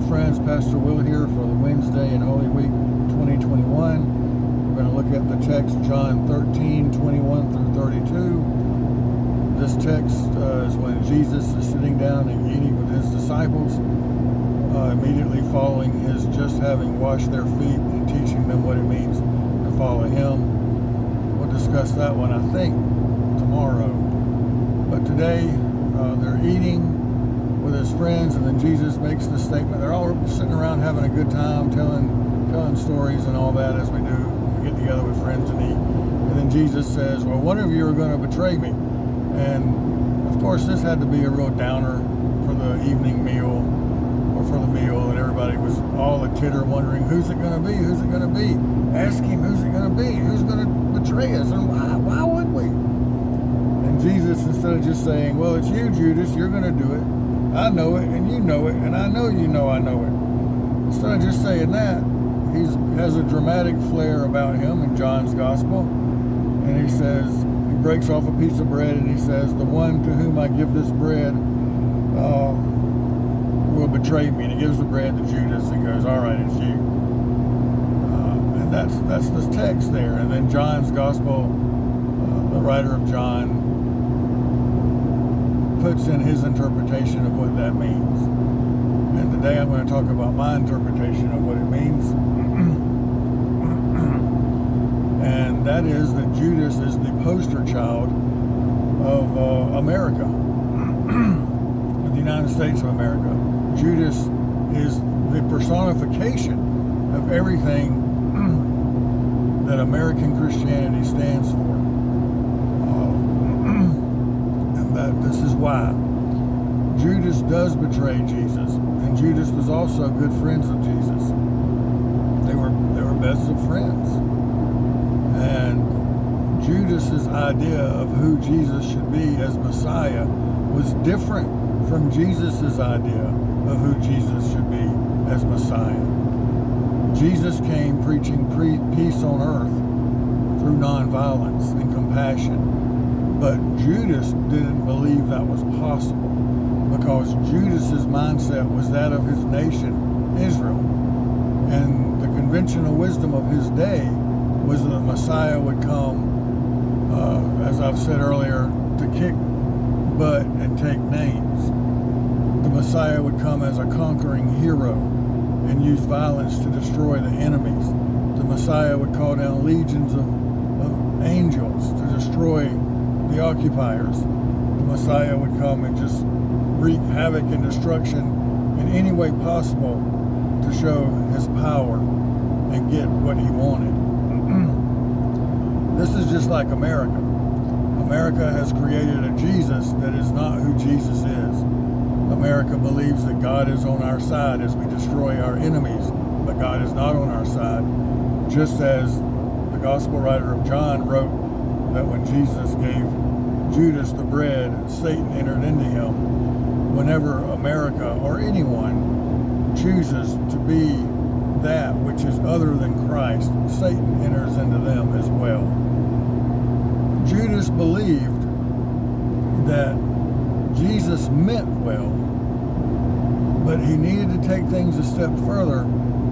friends, Pastor Will here for the Wednesday in Holy Week 2021. We're going to look at the text John 13:21 through 32. This text is when Jesus is sitting down and eating with his disciples, immediately following his just having washed their feet and teaching them what it means to follow him. We'll discuss that one, I think, tomorrow. But today, they're eating with his friends, and then Jesus makes the statement. They're all sitting around having a good time, telling stories and all that, as we do. We get together with friends and eat. And then Jesus says, well, one of you are going to betray me. And of course, this had to be a real downer for the evening meal, or for the meal, and everybody was all a titter, wondering, who's it going to be? Who's it going to be? Ask him, who's it going to be? Who's going to betray us? And why would we? And Jesus, instead of just saying, well, it's you, Judas, you're going to do it. I know it, and you know it, and I know you know I know it. Instead of just saying that, he has a dramatic flair about him in John's Gospel. And he says, he breaks off a piece of bread, and he says, the one to whom I give this bread will betray me. And he gives the bread to Judas and goes, all right, it's you. And that's the text there. And then John's Gospel, the writer of John, puts in his interpretation of what that means. And today I'm going to talk about my interpretation of what it means. And that is that Judas is the poster child of America, of the United States of America. Judas is the personification of everything that American Christianity stands for. This is why Judas does betray Jesus, and Judas was also good friends of Jesus. They were best of friends, and Judas's idea of who Jesus should be as Messiah was different from Jesus's idea of who Jesus should be as Messiah. Jesus came preaching peace on earth through nonviolence and compassion. But Judas didn't believe that was possible, because Judas's mindset was that of his nation, Israel. And the conventional wisdom of his day was that the Messiah would come, as I've said earlier, to kick butt and take names. The Messiah would come as a conquering hero and use violence to destroy the enemies. The Messiah would call down legions of angels to destroy the occupiers. The Messiah would come and just wreak havoc and destruction in any way possible to show his power and get what he wanted. This is just like America. America has created a Jesus that is not who Jesus is. America believes that God is on our side as we destroy our enemies, but God is not on our side. Just as the gospel writer of John wrote that when Jesus gave Judas the bread, Satan entered into him. Whenever America or anyone chooses to be that which is other than Christ, Satan enters into them as well. Judas believed that Jesus meant well, but he needed to take things a step further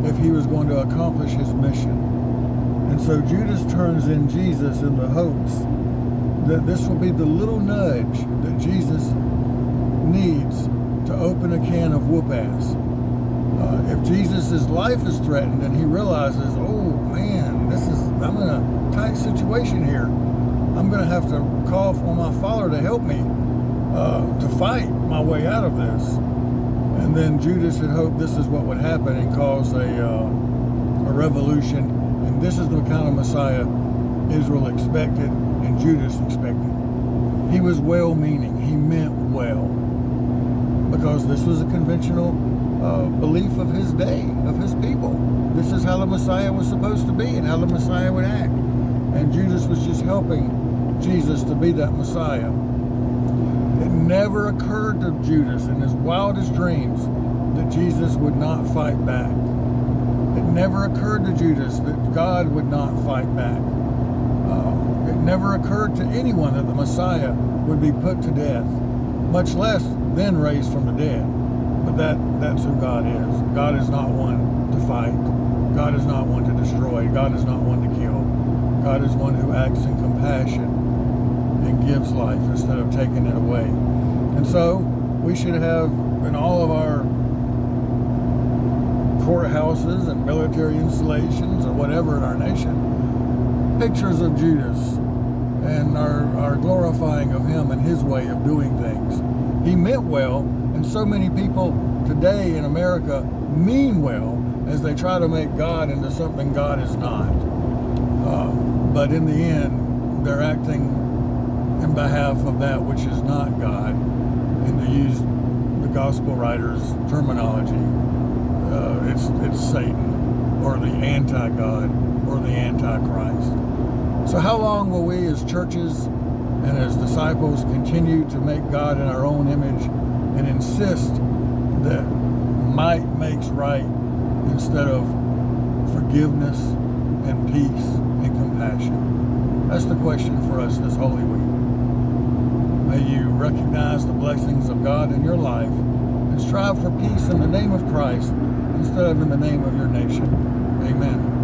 if he was going to accomplish his mission. And so Judas turns in Jesus in the hopes that this will be the little nudge that Jesus needs to open a can of whoop-ass. If Jesus' life is threatened and he realizes, oh man, I'm in a tight situation here. I'm going to have to call for my Father to help me to fight my way out of this. And then Judas had hoped this is what would happen and cause a revolution. And this is the kind of Messiah Israel expected and Judas expected. He was well-meaning. He meant well. Because this was a conventional belief of his day, of his people. This is how the Messiah was supposed to be and how the Messiah would act. And Judas was just helping Jesus to be that Messiah. It never occurred to Judas in his wildest dreams that Jesus would not fight back. It never occurred to Judas that God would not fight back. It never occurred to anyone that the Messiah would be put to death, much less then raised from the dead. But that's who God is. God is not one to fight. God is not one to destroy. God is not one to kill. God is one who acts in compassion and gives life instead of taking it away. And so we should have in all of our courthouses and military installations or whatever in our nation, pictures of Judas and our glorifying of him and his way of doing things. He meant well, and so many people today in America mean well as they try to make God into something God is not. But in the end, they're acting in behalf of that which is not God, and to use the gospel writer's terminology, it's Satan, or the anti-God, or the anti-Christ. So how long will we as churches and as disciples continue to make God in our own image and insist that might makes right instead of forgiveness and peace and compassion? That's the question for us this Holy Week. May you recognize the blessings of God in your life and strive for peace in the name of Christ instead of in the name of your nation. Amen.